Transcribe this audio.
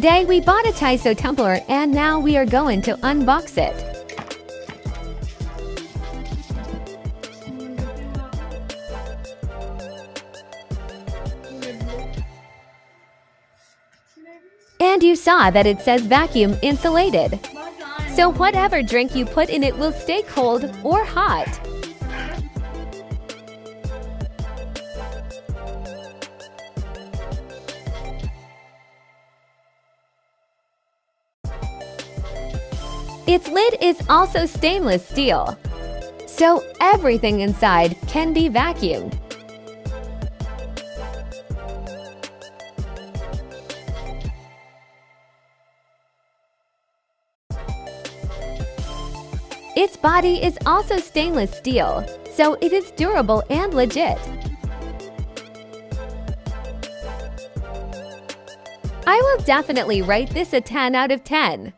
Today we bought a Tyeso tumbler and now we are going to unbox it. And you saw that it says vacuum insulated. So whatever drink you put in it will stay cold or hot. Its lid is also stainless steel, so everything inside can be vacuumed. Its body is also stainless steel, so it is durable and legit. I will definitely rate this a 10 out of 10.